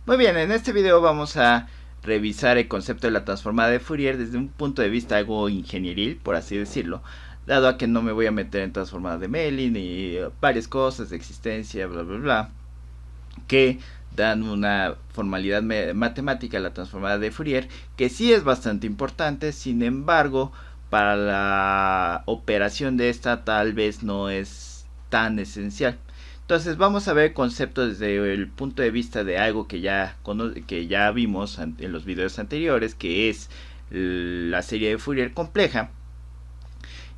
Muy bien, en este video vamos a revisar el concepto de la transformada de Fourier desde un punto de vista algo ingenieril, por así decirlo, dado a que no me voy a meter en transformada de Mellin y varias cosas de existencia, bla bla bla, que dan una formalidad matemática a la transformada de Fourier, que sí es bastante importante. Sin embargo, para la operación de esta tal vez no es tan esencial. Entonces vamos a ver el concepto desde el punto de vista de algo que ya vimos en los videos anteriores, que es la serie de Fourier compleja.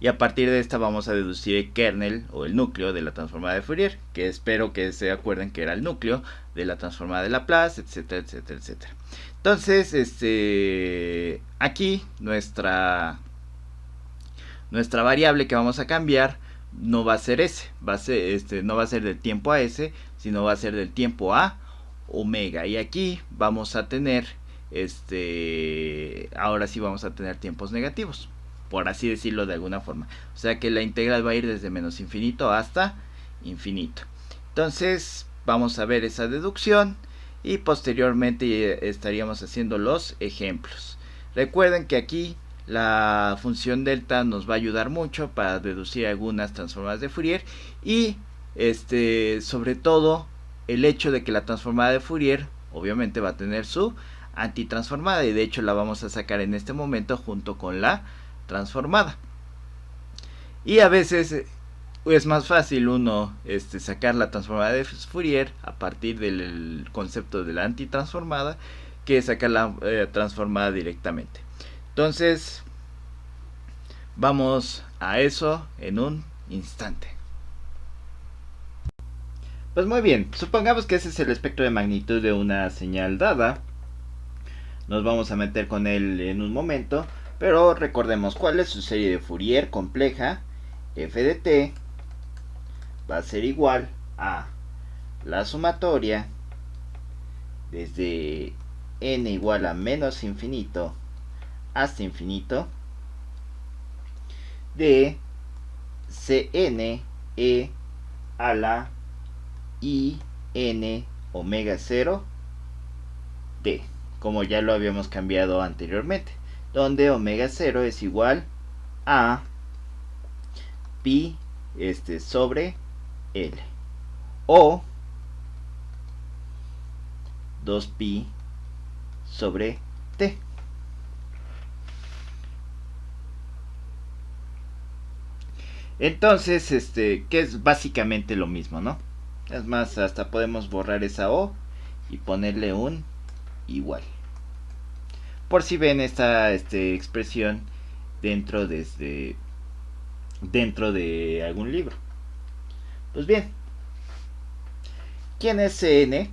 Y a partir de esta vamos a deducir el kernel o el núcleo de la transformada de Fourier, que espero que se acuerden que era el núcleo de la transformada de Laplace, etcétera, etcétera, etcétera. Entonces, aquí nuestra variable que vamos a cambiar no va a ser s, no va a ser del tiempo a s, sino va a ser del tiempo a omega. Y aquí vamos a tener, ahora sí vamos a tener tiempos negativos, por así decirlo de alguna forma. O sea que la integral va a ir desde menos infinito hasta infinito. Entonces vamos a ver esa deducción y posteriormente estaríamos haciendo los ejemplos. Recuerden que aquí la función delta nos va a ayudar mucho para deducir algunas transformadas de Fourier y sobre todo el hecho de que la transformada de Fourier obviamente va a tener su antitransformada, y de hecho la vamos a sacar en este momento junto con la transformada. Y a veces es más fácil uno sacar la transformada de Fourier a partir del concepto de la antitransformada que sacar la transformada directamente. Entonces vamos a eso en un instante. Pues muy bien, supongamos que ese es el espectro de magnitud de una señal dada. Nos vamos a meter con él en un momento, pero recordemos cuál es su serie de Fourier compleja. F de t va a ser igual a la sumatoria desde n igual a menos infinito hasta infinito de Cn e a la i n omega 0 d, como ya lo habíamos cambiado anteriormente, donde omega 0 es igual a pi sobre L o 2pi sobre t. Entonces, que es básicamente lo mismo, ¿no? Es más, hasta podemos borrar esa O y ponerle un igual. Por si ven esta expresión dentro de algún libro. Pues bien, ¿quién es Cn?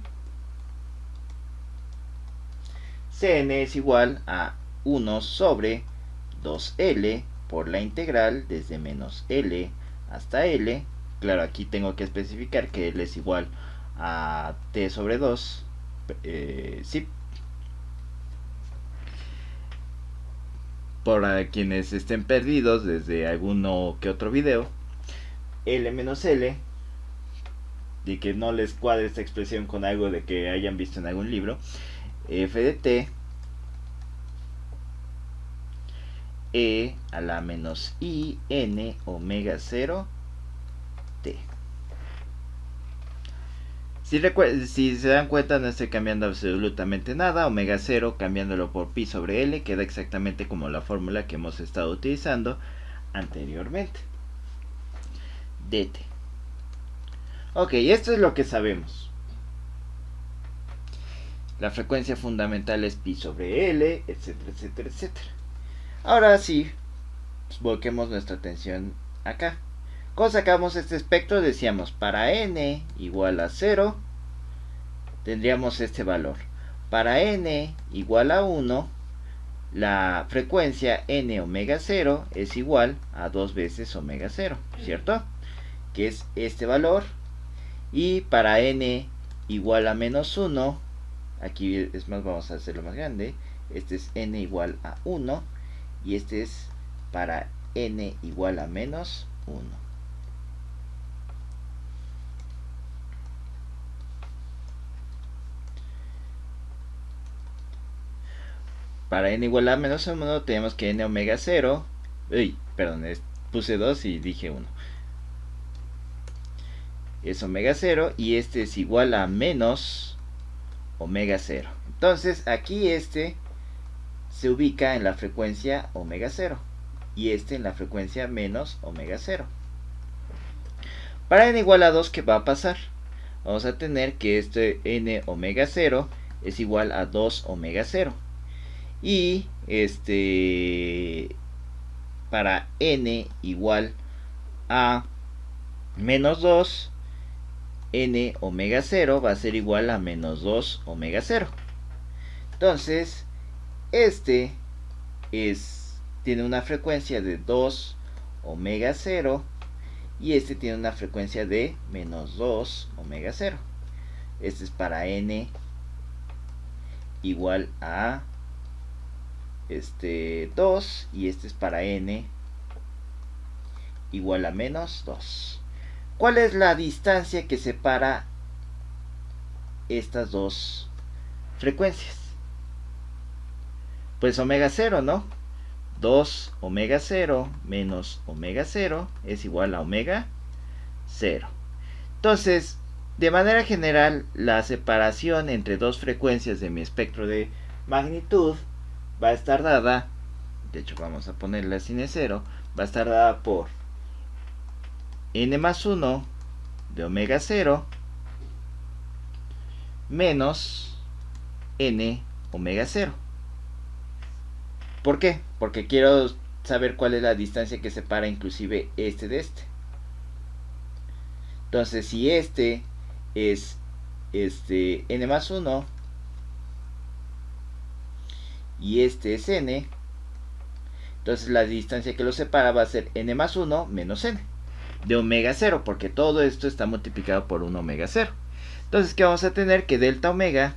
Cn es igual a 1 sobre 2L por la integral desde menos L hasta L. Claro, aquí tengo que especificar que L es igual a T sobre 2. Sí. Para quienes estén perdidos desde alguno que otro video, L menos L, y que no les cuadre esta expresión con algo de que hayan visto en algún libro, f de t e a la menos i n omega 0 t. Si se dan cuenta, no estoy cambiando absolutamente nada. Omega 0 cambiándolo por pi sobre L queda exactamente como la fórmula que hemos estado utilizando anteriormente. dt. Ok, esto es lo que sabemos. La frecuencia fundamental es pi sobre L, etcétera, etcétera, etcétera. Ahora sí, pues volquemos nuestra atención acá. ¿Cómo sacamos este espectro? Decíamos, para n igual a 0, tendríamos este valor. Para n igual a 1, la frecuencia n omega 0 es igual a 2 veces omega 0, ¿cierto? Que es este valor. Y para n igual a menos 1, aquí es más, vamos a hacerlo más grande. Este es n igual a 1 y este es para n igual a menos 1. para n igual a menos 1 tenemos que n omega 0, perdón, puse 2 y dije 1, es omega 0 y este es igual a menos omega 0. Entonces aquí este se ubica en la frecuencia omega 0 y este en la frecuencia menos omega 0. Para n igual a 2, ¿qué va a pasar? Vamos a tener que este n omega 0 es igual a 2 omega 0. Y para n igual a menos 2, n omega 0 va a ser igual a menos 2 omega 0. Entonces, tiene una frecuencia de 2 omega 0 y tiene una frecuencia de menos 2 omega 0. Este es para n igual a 2 y este es para n igual a menos 2. ¿Cuál es la distancia que separa estas dos frecuencias? Pues omega 0, ¿no? 2 omega 0 menos omega 0 es igual a omega 0. Entonces, de manera general, la separación entre dos frecuencias de mi espectro de magnitud va a estar dada, de hecho vamos a ponerla sin e 0, va a estar dada por n más 1 de omega 0 menos n omega 0. ¿Por qué? Porque quiero saber cuál es la distancia que separa inclusive este de este. Entonces, si este es n más 1 y este es n, entonces la distancia que los separa va a ser n más 1 menos n de omega 0, porque todo esto está multiplicado por un omega 0. Entonces, ¿qué vamos a tener? Que delta omega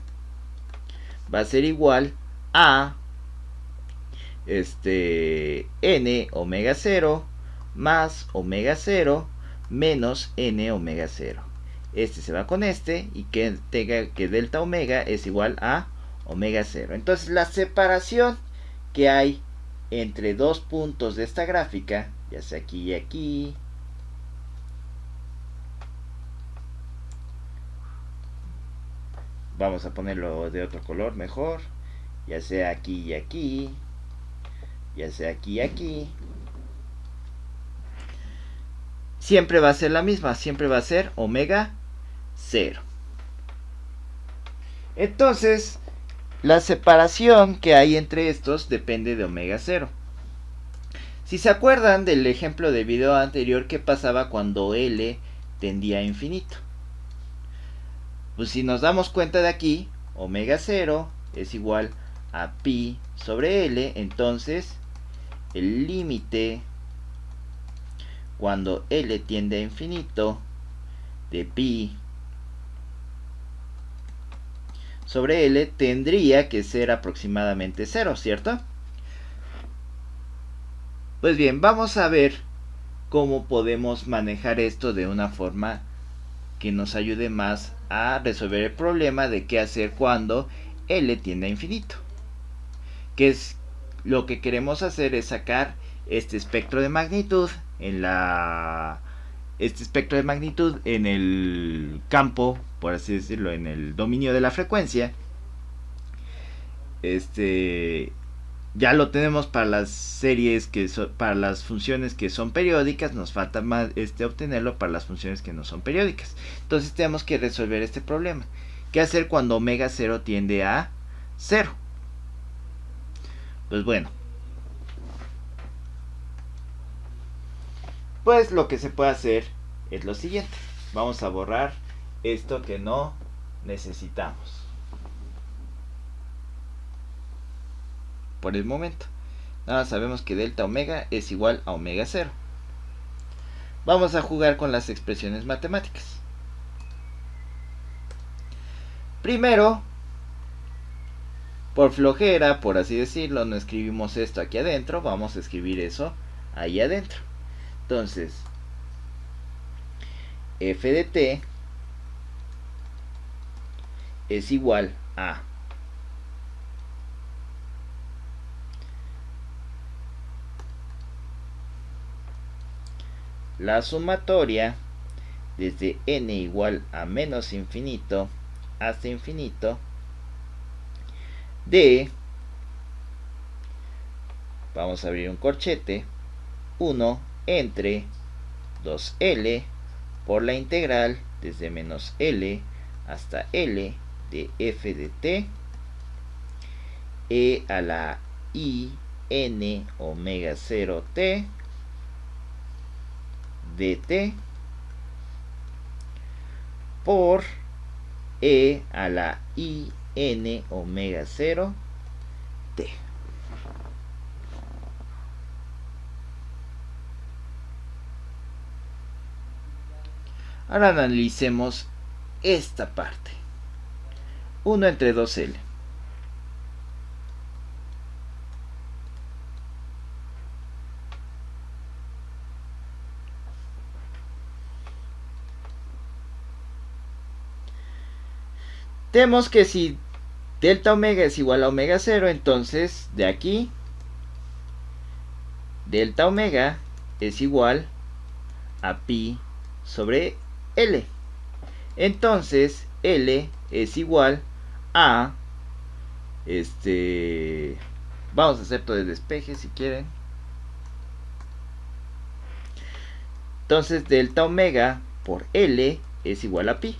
va a ser igual a n omega 0 más omega 0 menos n omega 0. Este se va con este y que tenga que delta omega es igual a omega 0. Entonces la separación que hay entre dos puntos de esta gráfica, ya sea aquí y aquí, vamos a ponerlo de otro color mejor, ya sea aquí y aquí, ya sea aquí y aquí, siempre va a ser la misma, siempre va a ser omega 0. Entonces, la separación que hay entre estos depende de omega 0. Si se acuerdan del ejemplo del video anterior, ¿qué pasaba cuando L tendía a infinito? Pues si nos damos cuenta de aquí, omega 0 es igual a pi sobre L, entonces el límite cuando L tiende a infinito de pi sobre L tendría que ser aproximadamente 0, ¿cierto? Pues bien, vamos a ver cómo podemos manejar esto de una forma que nos ayude más a resolver el problema de qué hacer cuando L tiende a infinito. Que es lo que queremos hacer es sacar este espectro de magnitud en el campo, por así decirlo, en el dominio de la frecuencia. Ya lo tenemos para las series para las funciones que son periódicas, nos falta más obtenerlo para las funciones que no son periódicas. Entonces tenemos que resolver este problema. ¿Qué hacer cuando omega 0 tiende a 0? Pues bueno, pues lo que se puede hacer es lo siguiente. Vamos a borrar esto que no necesitamos por el momento. Nada, sabemos que delta omega es igual a omega 0. Vamos a jugar con las expresiones matemáticas. Primero, por flojera, por así decirlo, no escribimos esto aquí adentro, vamos a escribir eso ahí adentro. Entonces, f de t es igual a la sumatoria desde n igual a menos infinito hasta infinito de, vamos a abrir un corchete, 1 entre 2L por la integral desde menos L hasta L de f de t e a la i n omega 0 t dt por e a la i n omega 0 t. Ahora analicemos esta parte. 1 entre 2L. Tenemos que si delta omega es igual a omega 0, entonces de aquí delta omega es igual a pi sobre L. Entonces L es igual a vamos a hacer todo el despeje si quieren. Entonces delta omega por L es igual a pi.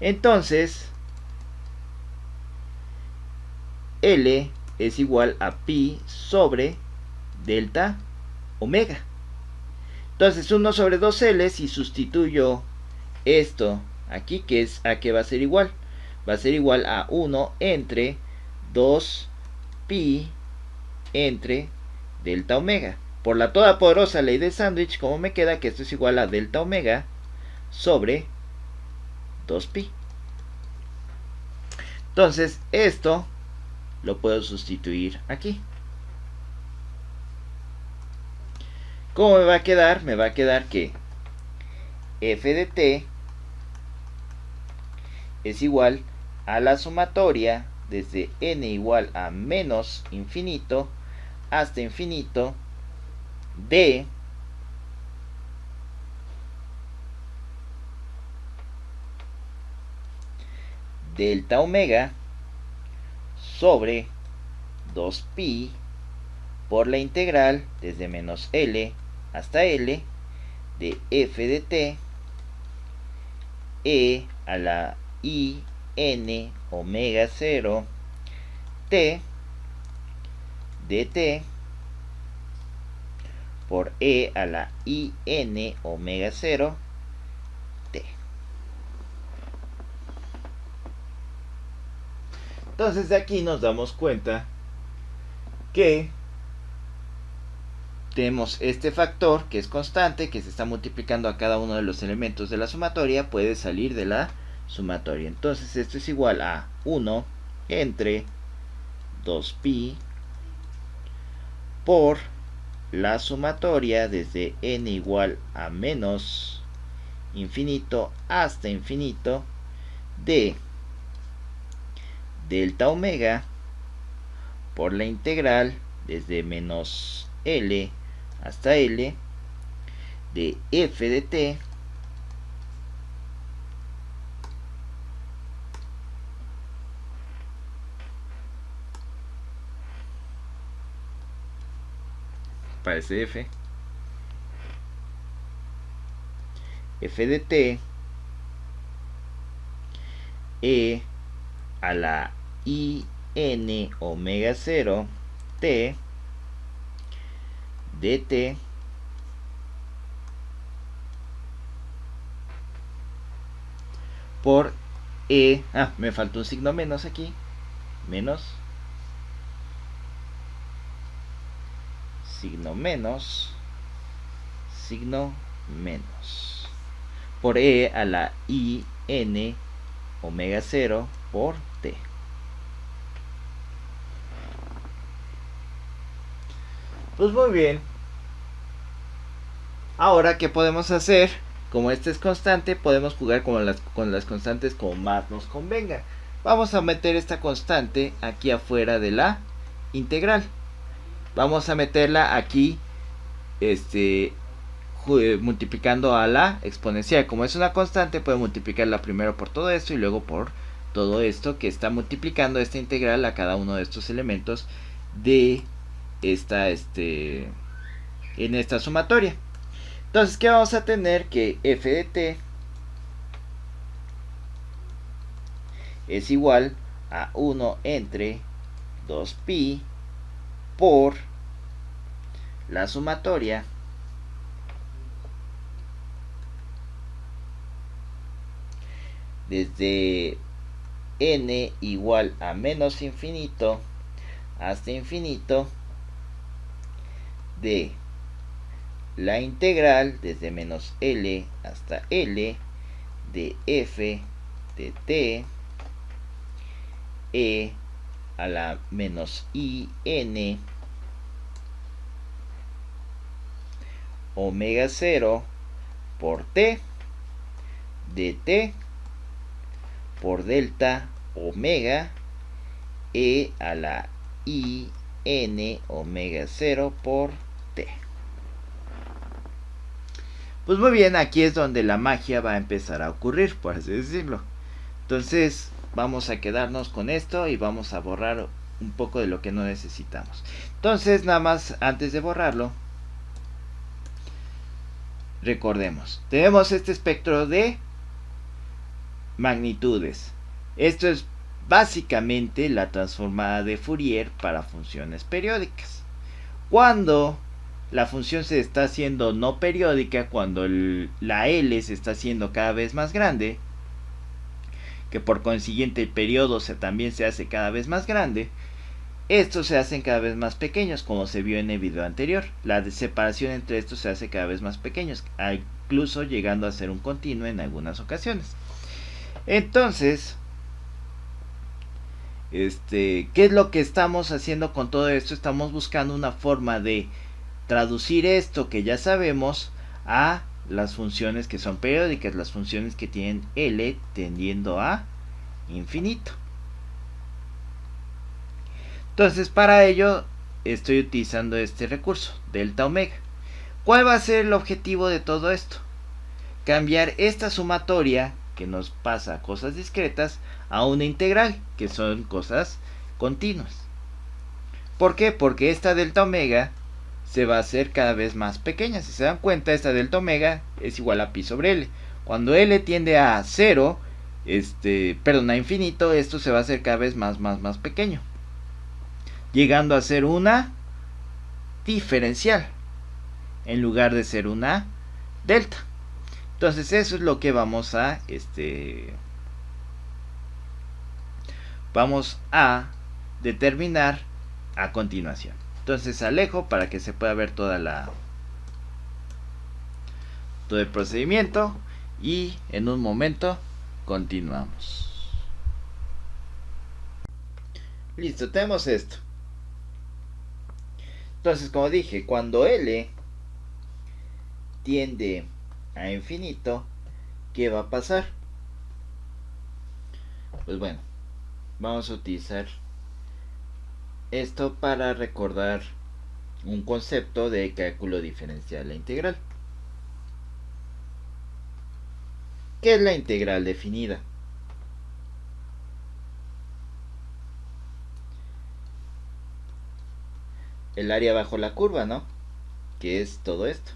Entonces L es igual a pi sobre delta omega. Entonces 1 sobre 2L, si sustituyo esto aquí, que es a qué va a ser igual. Va a ser igual a 1 entre 2 pi entre delta omega. Por la todopoderosa ley de sándwich, como me queda que esto es igual a delta omega sobre 2pi. Entonces esto lo puedo sustituir aquí. ¿Cómo me va a quedar? Me va a quedar que f de t es igual a la sumatoria desde n igual a menos infinito hasta infinito de delta omega sobre 2pi por la integral desde menos L hasta L de f de t e a la i n omega 0 t dt por e a la i n omega 0 t. Entonces de aquí nos damos cuenta que tenemos este factor que es constante, que se está multiplicando a cada uno de los elementos de la sumatoria, puede salir de la sumatoria. Entonces esto es igual a 1 entre 2pi por la sumatoria desde n igual a menos infinito hasta infinito de delta omega por la integral desde menos L hasta L de f de t parece f de t e a la i n omega 0 t dt por e, me faltó un signo menos aquí, menos, signo menos, por e a la i n omega 0 por t. Pues muy bien. Ahora, ¿qué podemos hacer? Como este es constante, podemos jugar con las constantes como más nos convenga. Vamos a meter esta constante aquí afuera de la integral. Vamos a meterla aquí multiplicando a la exponencial. Como es una constante, puedo multiplicarla primero por todo esto y luego por todo esto que está multiplicando esta integral a cada uno de estos elementos de esta en esta sumatoria. Entonces, ¿qué vamos a tener? Que f de t es igual a 1 entre 2pi por la sumatoria desde n igual a menos infinito hasta infinito de la integral desde menos L hasta L de f de t e a la menos in omega 0 por t de t por delta omega e a la in omega 0 por t. Pues muy bien, aquí es donde la magia va a empezar a ocurrir, por así decirlo. Entonces vamos a quedarnos con esto y vamos a borrar un poco de lo que no necesitamos. Entonces, nada más antes de borrarlo, recordemos, tenemos este espectro de magnitudes. Esto es básicamente la transformada de Fourier para funciones periódicas. Cuando la función se está haciendo no periódica, cuando la L se está haciendo cada vez más grande, que por consiguiente el periodo también se hace cada vez más grande, estos se hacen cada vez más pequeños, como se vio en el video anterior. La separación entre estos se hace cada vez más pequeños, incluso llegando a ser un continuo en algunas ocasiones. Entonces, ¿qué es lo que estamos haciendo con todo esto? Estamos buscando una forma de traducir esto que ya sabemos a las funciones que son periódicas, las funciones que tienen L tendiendo a infinito. Entonces, para ello estoy utilizando este recurso, delta omega. ¿Cuál va a ser el objetivo de todo esto? Cambiar esta sumatoria que nos pasa cosas discretas a una integral, que son cosas continuas. ¿Por qué? Porque esta delta omega se va a hacer cada vez más pequeña. Si se dan cuenta, esta delta omega es igual a pi sobre L. Cuando L tiende a 0, a infinito, esto se va a hacer cada vez más pequeño, llegando a ser una diferencial en lugar de ser una delta. Entonces eso es lo que vamos a determinar a continuación. Entonces alejo para que se pueda ver todo el procedimiento y en un momento continuamos. Listo, tenemos esto. Entonces, como dije, cuando L tiende a infinito, ¿qué va a pasar? Pues bueno, vamos a utilizar esto para recordar un concepto de cálculo diferencial e integral. ¿Qué es la integral definida? El área bajo la curva, ¿no? Que es todo esto.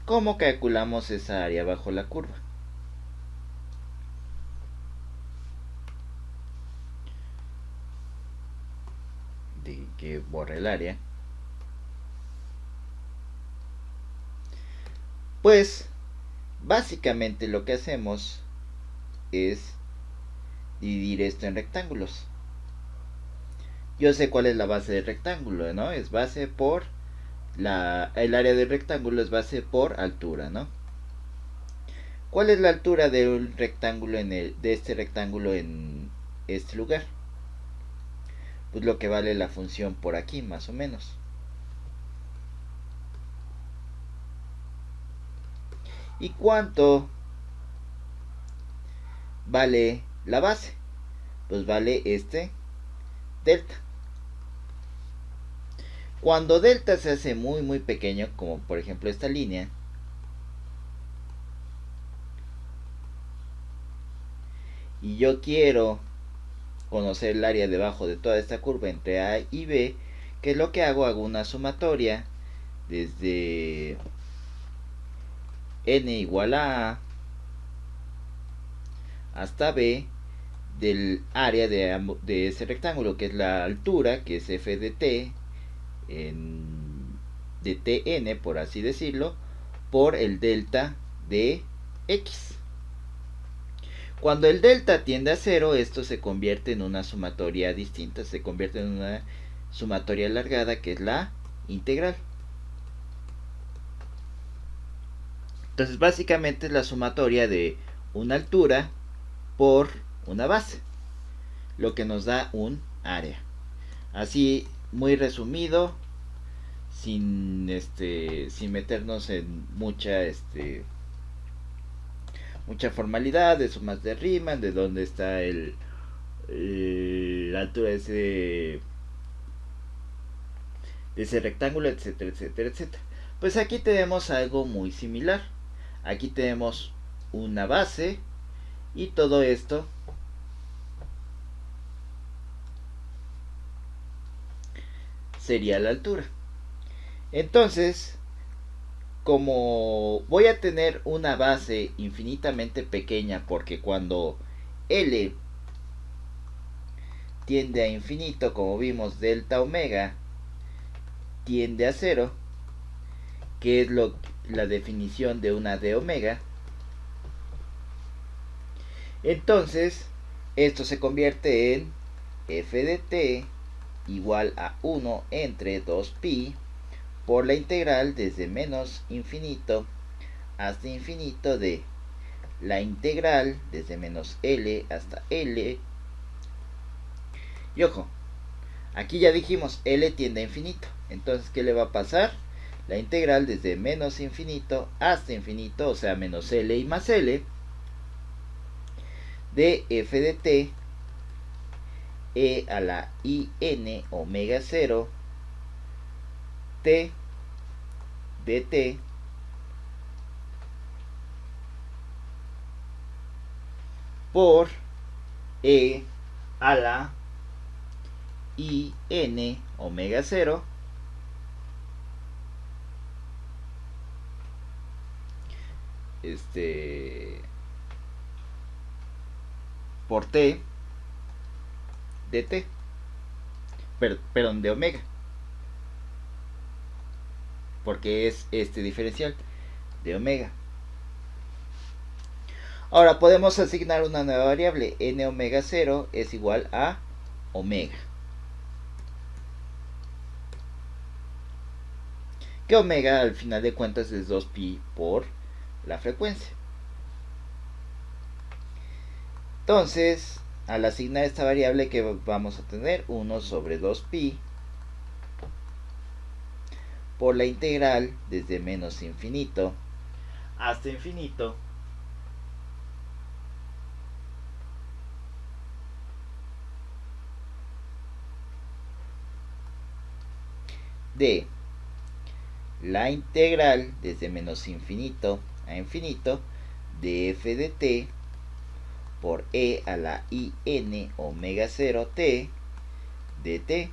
¿Cómo calculamos esa área bajo la curva? De que borre el área. Pues básicamente lo que hacemos es dividir esto en rectángulos. Yo sé cuál es la base del rectángulo, ¿no? Es base por el área del rectángulo es base por altura, ¿no? ¿Cuál es la altura del rectángulo de este rectángulo en este lugar? Pues lo que vale la función por aquí, más o menos. ¿Y cuánto vale la base? Pues vale delta. Cuando delta se hace muy muy pequeño, como por ejemplo esta línea, y yo quiero conocer el área debajo de toda esta curva entre A y B, ¿qué es lo que hago? Hago una sumatoria desde n igual a A hasta B del área de ese rectángulo, que es la altura, que es f de t, de tn, por así decirlo, por el delta de x. Cuando el delta tiende a 0, esto se convierte en una sumatoria distinta, se convierte en una sumatoria alargada, que es la integral. Entonces básicamente es la sumatoria de una altura por una base, lo que nos da un área. Así, muy resumido, sin meternos en mucha formalidad de sumas de Riemann, de dónde está la altura de ese rectángulo, etcétera, etcétera, etcétera. Pues aquí tenemos algo muy similar. Aquí tenemos una base y todo esto sería la altura. Entonces, como voy a tener una base infinitamente pequeña, porque cuando L tiende a infinito, como vimos, delta omega tiende a 0, que es la definición de una de omega, entonces esto se convierte en f de t igual a 1 entre 2pi por la integral desde menos infinito hasta infinito de la integral desde menos L hasta L. Y ojo, aquí ya dijimos L tiende a infinito. Entonces, ¿qué le va a pasar? La integral desde menos infinito hasta infinito, o sea, menos L y más L, de f de t e a la in omega 0 t dt por e a la in omega 0 por t dt, perdón, de omega, porque es este diferencial de omega. Ahora podemos asignar una nueva variable, n omega 0 es igual a omega, que omega al final de cuentas es 2pi por la frecuencia. Entonces, al asignar esta variable, que vamos a tener 1 sobre 2pi por la integral desde menos infinito hasta infinito de la integral desde menos infinito a infinito de f de t por e a la in omega 0 t dt,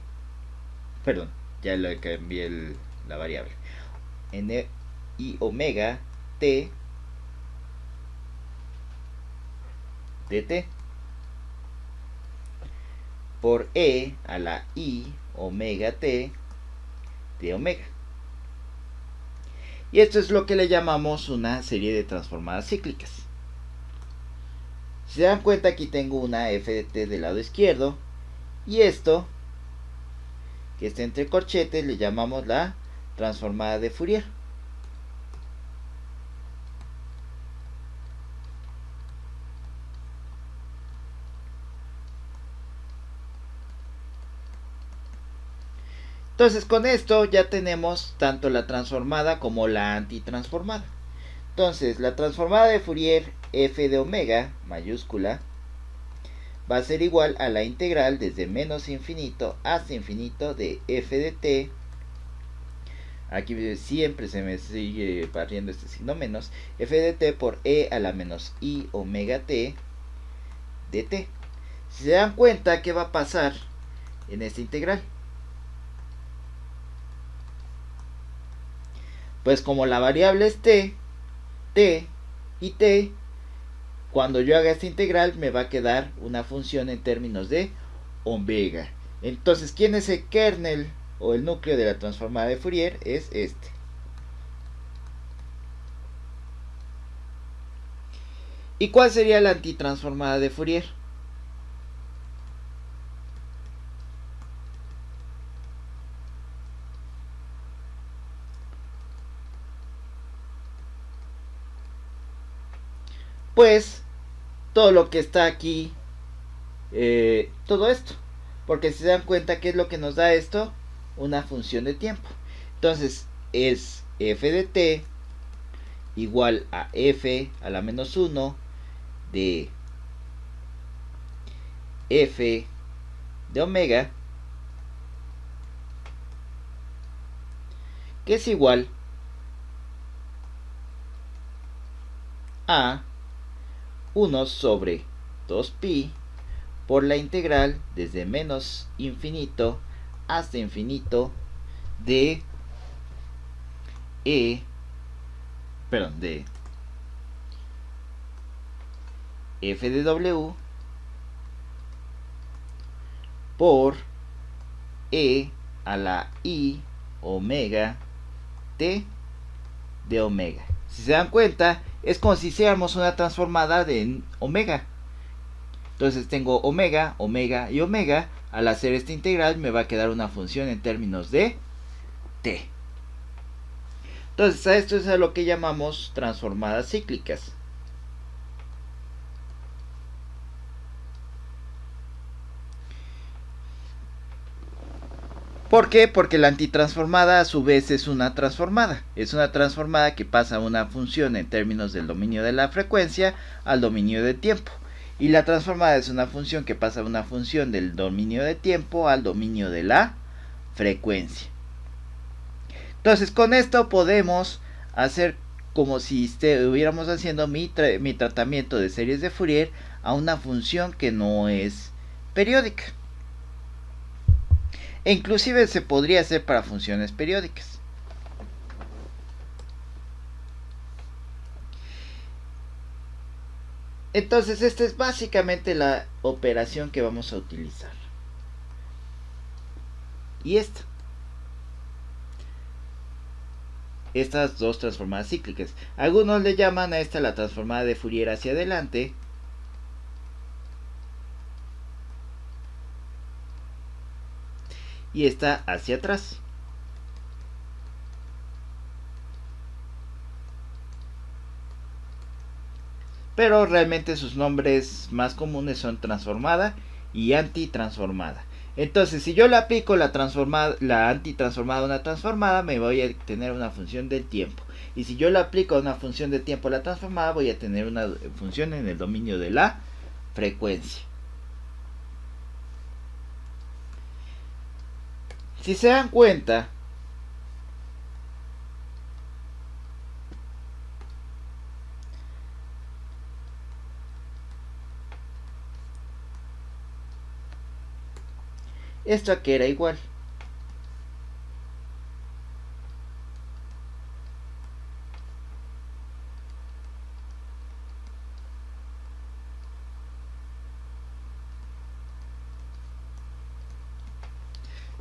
perdón, ya le cambié la variable, n y omega t dt por e a la i omega t de omega. Y esto es lo que le llamamos una serie de transformadas cíclicas. Si se dan cuenta, aquí tengo una f de t del lado izquierdo, y esto, que está entre corchetes, le llamamos la transformada de Fourier. Entonces, con esto ya tenemos tanto la transformada como la antitransformada. Entonces, la transformada de Fourier f de omega mayúscula va a ser igual a la integral desde menos infinito hasta infinito de f de t aquí siempre se me sigue barriendo este signo menos, f de t por e a la menos i omega t de t. Si se dan cuenta, ¿qué va a pasar en esta integral? Pues como la variable es t y t, cuando yo haga esta integral me va a quedar una función en términos de omega. Entonces, ¿quién es el kernel o el núcleo de la transformada de Fourier? Es este. ¿Y cuál sería la antitransformada de Fourier? Pues todo lo que está aquí, todo esto. Porque si se dan cuenta, ¿qué es lo que nos da esto? Una función de tiempo. Entonces es f de t igual a f a la menos 1 de f de omega, que es igual a 1 sobre 2pi por la integral desde menos infinito hasta infinito de de f de w por e a la i omega t de omega. Si se dan cuenta, es como si hiciéramos una transformada de omega. Entonces tengo omega, omega y omega. Al hacer esta integral me va a quedar una función en términos de t. Entonces a esto es a lo que llamamos transformadas cíclicas. ¿Por qué? Porque la antitransformada a su vez es una transformada. Es una transformada que pasa una función en términos del dominio de la frecuencia al dominio de tiempo. Y la transformada es una función que pasa una función del dominio de tiempo al dominio de la frecuencia. Entonces con esto podemos hacer como si estuviéramos haciendo mi tratamiento de series de Fourier a una función que no es periódica. E inclusive se podría hacer para funciones periódicas. Entonces esta es básicamente la operación que vamos a utilizar. Y estas dos transformadas cíclicas. Algunos le llaman a esta la transformada de Fourier hacia adelante. Y esta hacia atrás. Pero realmente sus nombres más comunes son transformada y antitransformada. Entonces, si yo le aplico la antitransformada a una transformada, me voy a tener una función del tiempo. Y si yo le aplico una función de tiempo a la transformada, voy a tener una función en el dominio de la frecuencia. Si se dan cuenta, esto aquí era igual.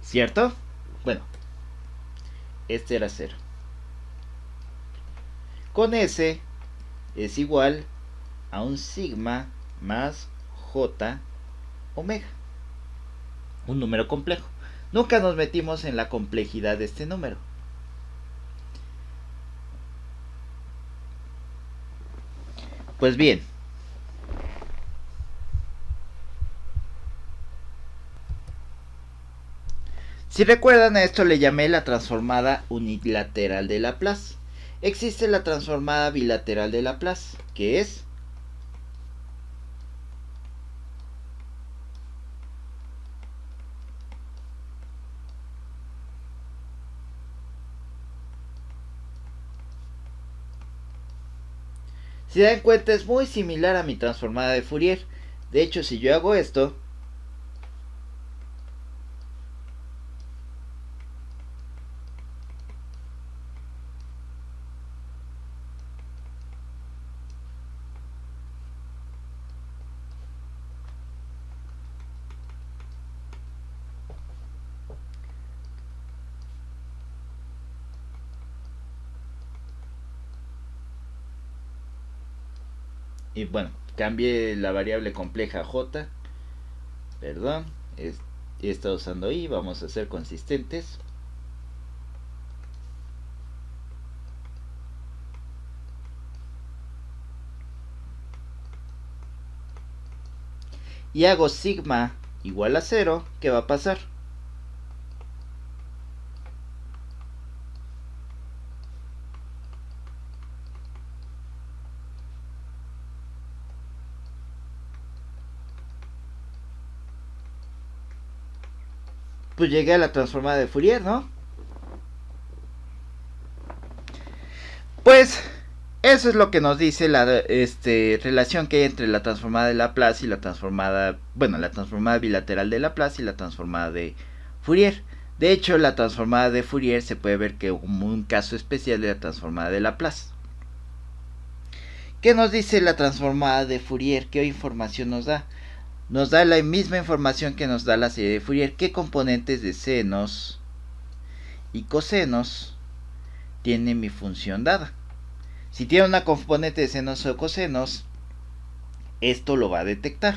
¿Cierto? Bueno, este era 0. Con S es igual a un sigma más j omega. Un número complejo. Nunca nos metimos en la complejidad de este número. Pues bien, si recuerdan, a esto le llamé la transformada unilateral de Laplace. Existe la transformada bilateral de Laplace, que es Si se dan cuenta, es muy similar a mi transformada de Fourier. De hecho, si yo hago esto, y bueno, cambie la variable compleja j, perdón, he estado usando i, vamos a ser consistentes. Y hago sigma igual a 0, ¿qué va a pasar? Pues llegué a la transformada de Fourier, ¿no? Pues eso es lo que nos dice la relación que hay entre la transformada de Laplace y la transformada, bueno, la transformada bilateral de Laplace y la transformada de Fourier. De hecho, la transformada de Fourier se puede ver que como un caso especial de la transformada de Laplace. ¿Qué nos dice la transformada de Fourier? ¿Qué información nos da? Nos da la misma información que nos da la serie de Fourier. ¿Qué componentes de senos y cosenos tiene mi función dada? Si tiene una componente de senos o cosenos, esto lo va a detectar.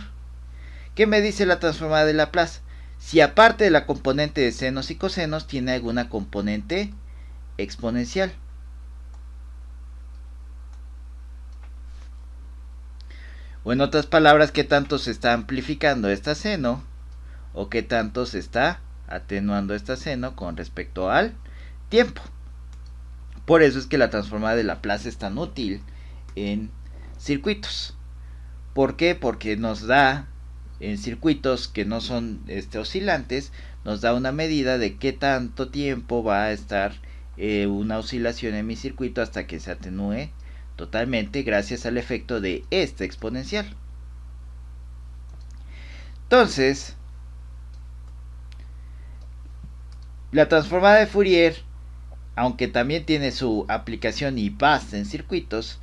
¿Qué me dice la transformada de Laplace? Si aparte de la componente de senos y cosenos tiene alguna componente exponencial. O en otras palabras, ¿qué tanto se está amplificando esta seno? ¿O qué tanto se está atenuando esta seno con respecto al tiempo? Por eso es que la transformada de Laplace es tan útil en circuitos. ¿Por qué? Porque nos da, en circuitos que no son oscilantes, nos da una medida de qué tanto tiempo va a estar una oscilación en mi circuito hasta que se atenúe totalmente gracias al efecto de esta exponencial. Entonces, la transformada de Fourier, aunque también tiene su aplicación y base en circuitos,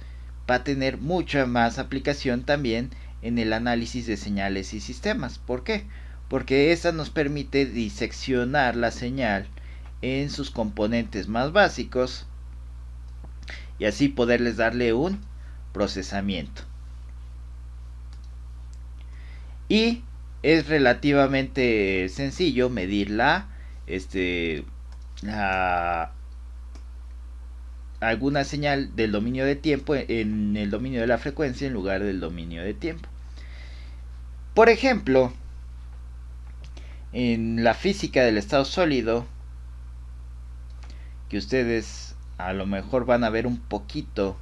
va a tener mucha más aplicación también en el análisis de señales y sistemas. ¿Por qué? Porque esta nos permite diseccionar la señal en sus componentes más básicos y así poderles darle un procesamiento. Y es relativamente sencillo medir alguna señal del dominio de tiempo en el dominio de la frecuencia en lugar del dominio de tiempo. Por ejemplo, en la física del estado sólido, que ustedes a lo mejor van a ver un poquito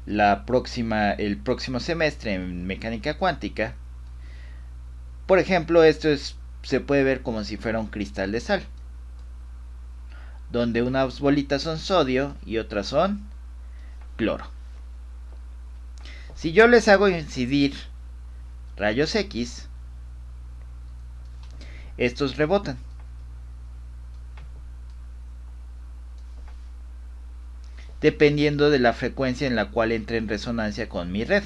el próximo semestre en mecánica cuántica. Por ejemplo, se puede ver como si fuera un cristal de sal, donde unas bolitas son sodio y otras son cloro. Si yo les hago incidir rayos X, estos rebotan. Dependiendo de la frecuencia en la cual entre en resonancia con mi red.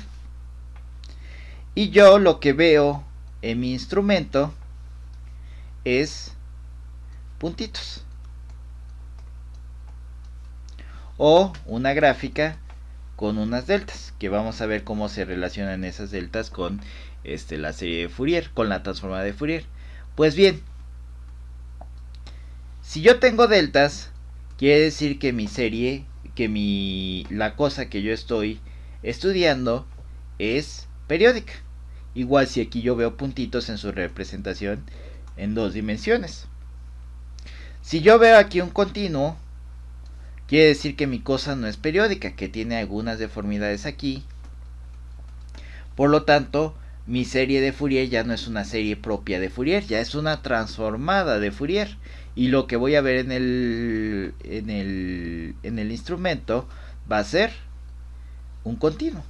Y yo lo que veo en mi instrumento es puntitos. O una gráfica con unas deltas, que vamos a ver cómo se relacionan esas deltas con la serie de Fourier, con la transformada de Fourier. Pues bien, si yo tengo deltas, quiere decir que mi serie, la cosa que yo estoy estudiando es periódica. Igual si aquí yo veo puntitos en su representación en 2 dimensiones. Si yo veo aquí un continuo, quiere decir que mi cosa no es periódica, que tiene algunas deformidades aquí. Por lo tanto, mi serie de Fourier ya no es una serie propia de Fourier, ya es una transformada de Fourier. Y lo que voy a ver en el instrumento va a ser un continuo.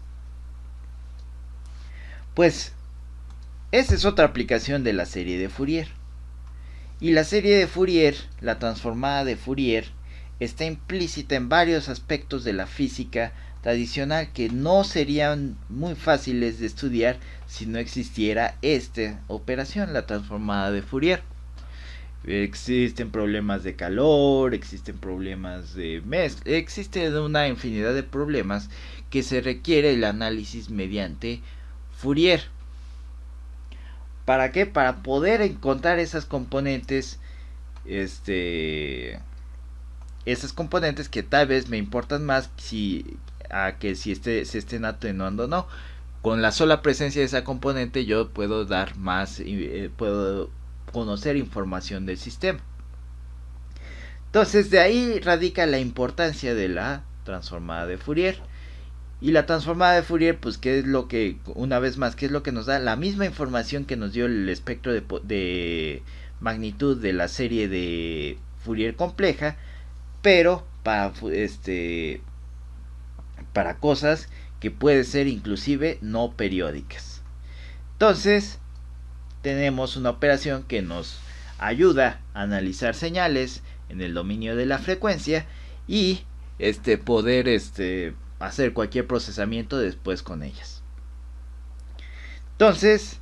Pues esa es otra aplicación de la serie de Fourier. Y la serie de Fourier, la transformada de Fourier, está implícita en varios aspectos de la física tradicional que no serían muy fáciles de estudiar si no existiera esta operación, la transformada de Fourier. Existen problemas de calor, existen problemas de mezcla, existe una infinidad de problemas que se requiere el análisis mediante Fourier. ¿Para qué? Para poder encontrar esas componentes, esas componentes que tal vez me importan más que si se estén atenuando o no. Con la sola presencia de esa componente yo puedo dar más, puedo conocer información del sistema. Entonces de ahí radica la importancia de la transformada de Fourier. Y la transformada de Fourier, pues qué es lo que, una vez más, qué es lo que nos da la misma información que nos dio el espectro de magnitud de la serie de Fourier compleja, pero para cosas que pueden ser inclusive no periódicas. Entonces tenemos una operación que nos ayuda a analizar señales en el dominio de la frecuencia y poder hacer cualquier procesamiento después con ellas. Entonces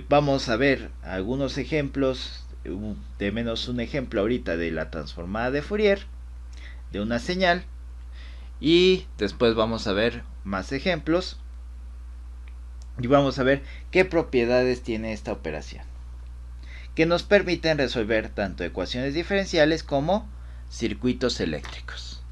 vamos a ver algunos ejemplos, de menos un ejemplo ahorita de la transformada de Fourier de una señal, y después vamos a ver más ejemplos y vamos a ver qué propiedades tiene esta operación que nos permiten resolver tanto ecuaciones diferenciales como circuitos eléctricos.